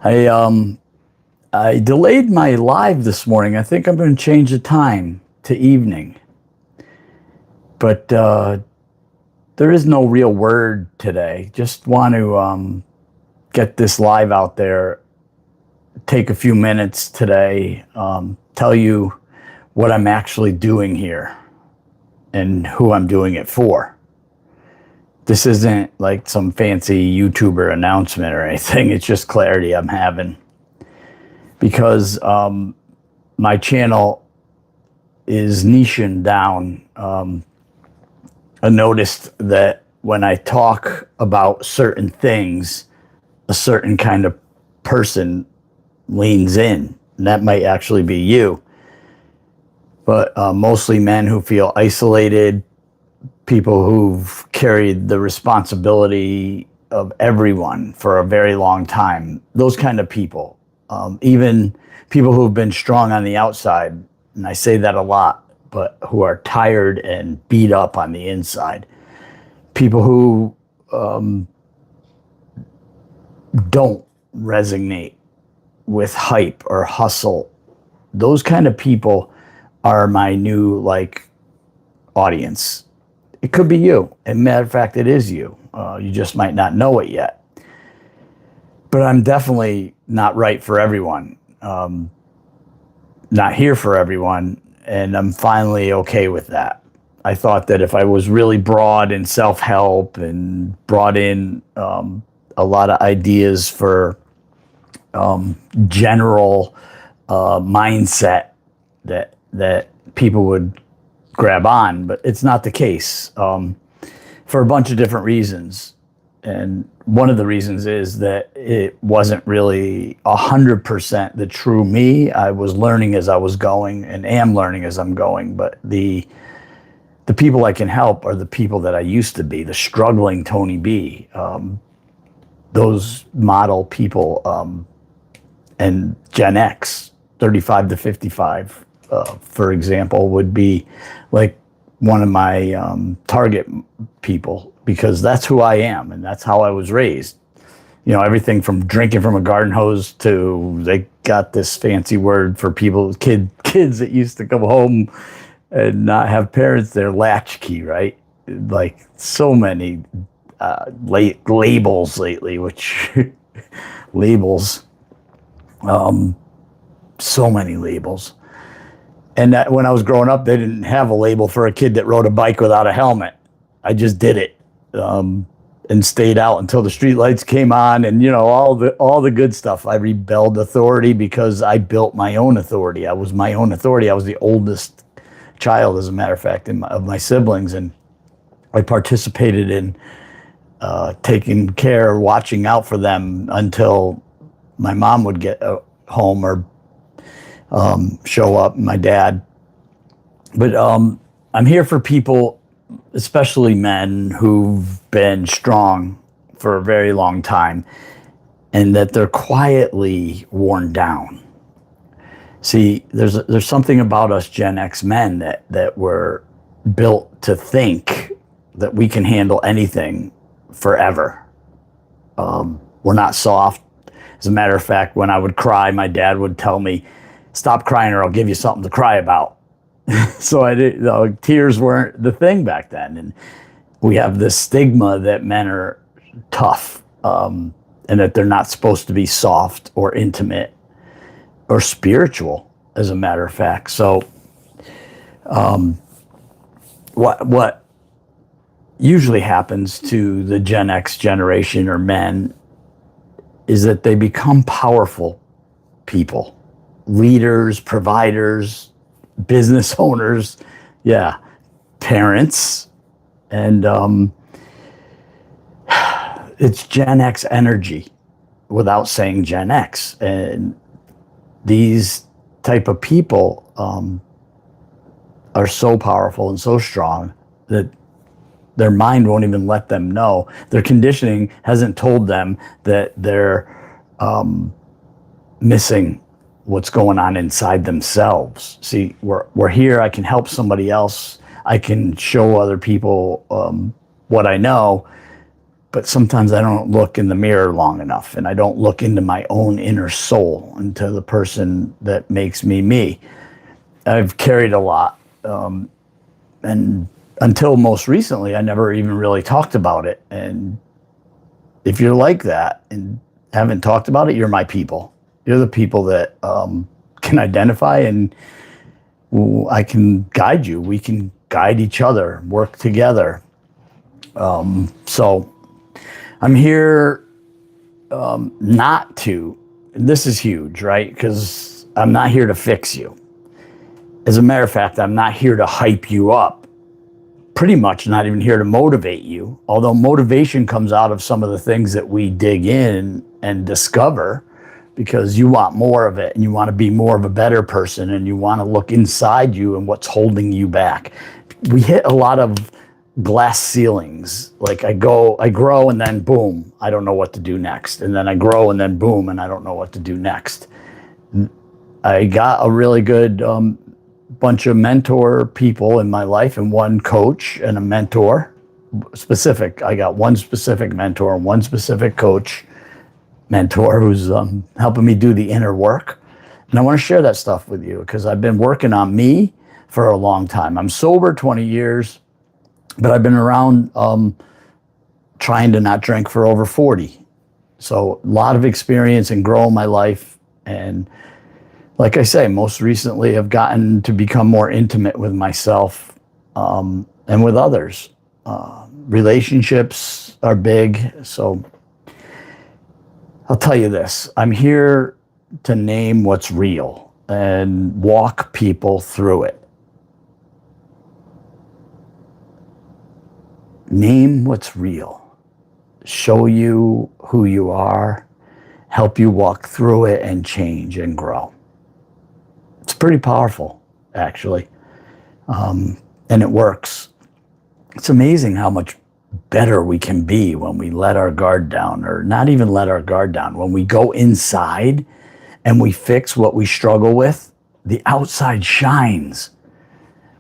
I um I delayed my live this morning. I think I'm going to change the time to evening. But there is no real word today. Just want to get this live out there. Take a few minutes today. Tell you what I'm actually doing here and who I'm doing it for. This isn't like some fancy YouTuber announcement or anything. It's just clarity I'm having because my channel is niching down. I noticed that when I talk about certain things, a certain kind of person leans in. And that might actually be you. But mostly men who feel isolated, people who've carried the responsibility of everyone for a very long time. Those kind of people. Even people who've been strong on the outside, and I say that a lot, but who are tired and beat up on the inside. People who don't resonate with hype or hustle. Those kind of people are my new audience. It could be you. As a matter of fact, it is you. You just might not know it yet. But I'm definitely not right for everyone. Not here for everyone. And I'm finally okay with that. I thought that if I was really broad in self-help and brought in a lot of ideas for general mindset that people would grab on, but it's not the case for a bunch of different reasons. And one of the reasons is that it wasn't really 100% the true me. I was learning as I was going and am learning as I'm going. But the people I can help are the people that I used to be, the struggling Tony B. Those model people and Gen X, 35 to 55, for example, would be like one of my target people, because that's who I am and that's how I was raised. You know, everything from drinking from a garden hose to they got this fancy word for people, kids that used to come home and not have parents, they're latchkey, right? Like so many labels lately, which labels, so many labels. And that, when I was growing up, they didn't have a label for a kid that rode a bike without a helmet. I just did it and stayed out until the streetlights came on, and you know all the good stuff. I rebelled authority because I built my own authority. I was my own authority. I was the oldest child, as a matter of fact, of my siblings, and I participated in taking care, watching out for them until my mom would get home or show up, my dad. But I'm here for people, especially men who've been strong for a very long time and that they're quietly worn down. See, there's something about us Gen X men that were built to think that we can handle anything forever. We're not soft. As a matter of fact, when I would cry, my dad would tell me, "Stop crying or I'll give you something to cry about." So I did, tears weren't the thing back then. And we have this stigma that men are tough, and that they're not supposed to be soft or intimate or spiritual, as a matter of fact. So what usually happens to the Gen X generation or men is that they become powerful people, leaders, providers, business owners, parents, and it's Gen X energy without saying Gen X. And these type of people are so powerful and so strong that their mind won't even let them know. Their conditioning hasn't told them that they're missing what's going on inside themselves. See, we're here. I can help somebody else. I can show other people what I know. but sometimes I don't look in the mirror long enough, and I don't look into my own inner soul, into the person that makes me me. I've carried a lot. And until most recently, I never even really talked about it. And if you're like that and haven't talked about it, you're my people. You're the people that can identify, and I can guide you. We can guide each other, work together. So I'm here not to, this is huge, right? Because I'm not here to fix you. As a matter of fact, I'm not here to hype you up. Pretty much not even here to motivate you. Although motivation comes out of some of the things that we dig in and discover, because you want more of it and you want to be more of a better person and you want to look inside you and what's holding you back. We hit a lot of glass ceilings. Like I grow and then boom, I don't know what to do next. And then I grow and then boom, and I don't know what to do next. I got a really good bunch of mentor people in my life, and one coach and a mentor specific. I got one specific mentor and one specific coach mentor who's helping me do the inner work. And I want to share that stuff with you because I've been working on me for a long time. I'm sober 20 years, but I've been around trying to not drink for over 40. So a lot of experience in growing my life. And like I say, most recently I've gotten to become more intimate with myself and with others. Relationships are big. So I'll tell you this, I'm here to name what's real and walk people through it. Name what's real. Show you who you are, help you walk through it and change and grow. It's pretty powerful, actually. And it works. It's amazing how much better we can be when we let our guard down, or not even let our guard down. When we go inside and we fix what we struggle with, the outside shines.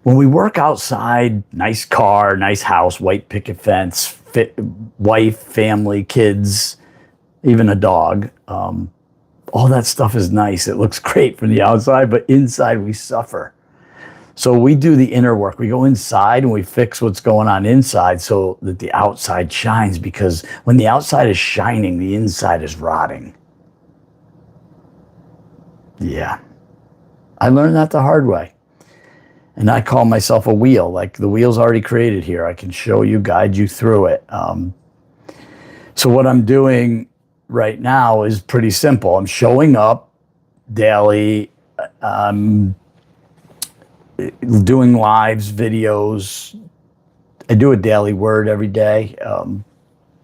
When we work outside, nice car, nice house, white picket fence, fit, wife, family, kids, even a dog, all that stuff is nice. It looks great from the outside, but inside we suffer. So we do the inner work. We go inside and we fix what's going on inside so that the outside shines, because when the outside is shining, the inside is rotting. Yeah. I learned that the hard way. And I call myself a wheel. Like the wheel's already created here. I can show you, guide you through it. So what I'm doing right now is pretty simple. I'm showing up daily. I'm doing lives, videos. I do a daily word every day,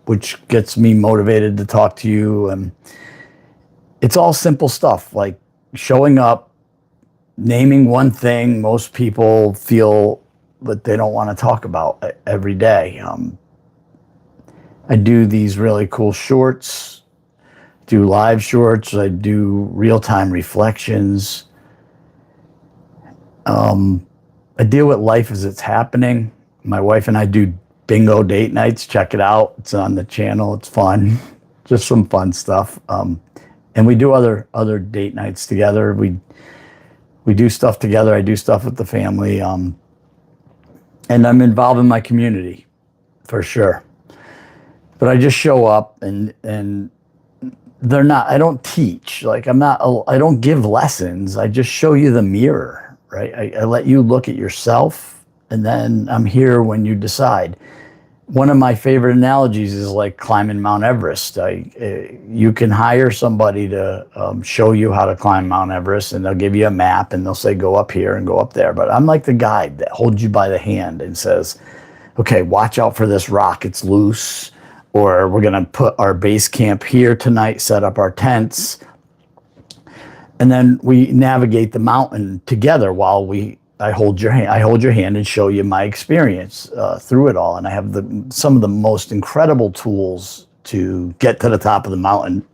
which gets me motivated to talk to you. And it's all simple stuff, like showing up, naming one thing most people feel that they don't want to talk about every day. I do these really cool shorts, do live shorts, I do real-time reflections. I deal with life as it's happening. My wife and I do bingo date nights. Check it out. It's on the channel. It's fun. Just some fun stuff. And we do other date nights together. We do stuff together. I do stuff with the family. And I'm involved in my community for sure. But I just show up and they're not, I don't teach. Like I don't give lessons. I just show you the mirror. Right? I let you look at yourself, and then I'm here when you decide. One of my favorite analogies is like climbing Mount Everest. You can hire somebody to show you how to climb Mount Everest, and they'll give you a map, and they'll say, go up here and go up there. But I'm like the guide that holds you by the hand and says, okay, watch out for this rock. It's loose. Or we're going to put our base camp here tonight, set up our tents. And then we navigate the mountain together while I hold your hand. I hold your hand and show you my experience through it all. And I have some of the most incredible tools to get to the top of the mountain.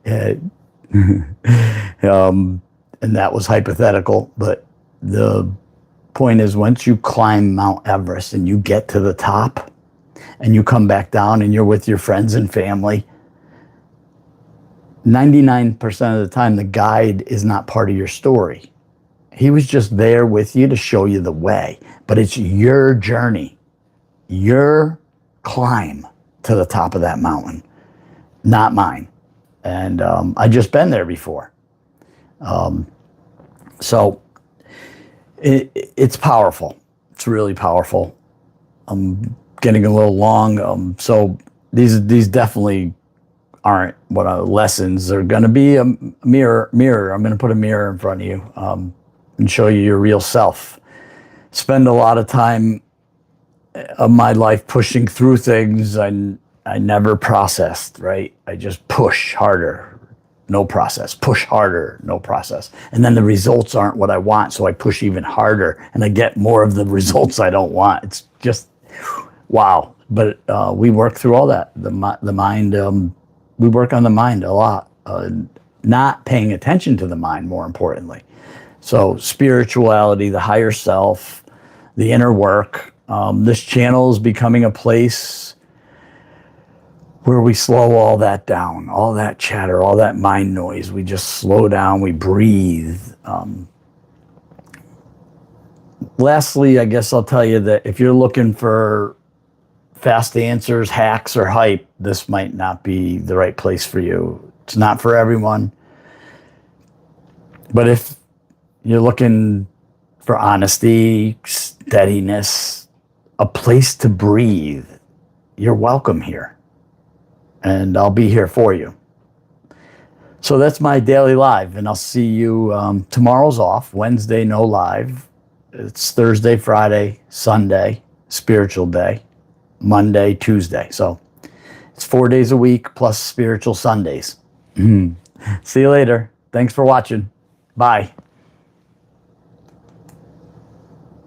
And that was hypothetical. But the point is, once you climb Mount Everest and you get to the top, and you come back down and you're with your friends and family, 99% of the time, the guide is not part of your story. He was just there with you to show you the way. But it's your journey, your climb to the top of that mountain, not mine. And I just been there before. So it's powerful. It's really powerful. I'm getting a little long. So these definitely aren't what lessons. They're going to be a mirror. I'm going to put a mirror in front of you and show you your real self. Spend a lot of time of my life pushing through things I never processed, right? I just push harder, no process, push harder, no process. And then the results aren't what I want, so I push even harder and I get more of the results I don't want. It's just, wow. But we work through all that. The mind, we work on the mind a lot, not paying attention to the mind, more importantly. So spirituality, the higher self, the inner work. This channel is becoming a place where we slow all that down, all that chatter, all that mind noise. We just slow down, we breathe. Lastly, I guess I'll tell you that if you're looking for fast answers, hacks, or hype, this might not be the right place for you. It's not for everyone. But if you're looking for honesty, steadiness, a place to breathe, you're welcome here. And I'll be here for you. So that's my daily live, and I'll see you. Tomorrow's off. Wednesday, no live. It's Thursday, Friday, Sunday, spiritual day. Monday, Tuesday. So it's 4 days a week plus spiritual Sundays. See you later. Thanks for watching. Bye.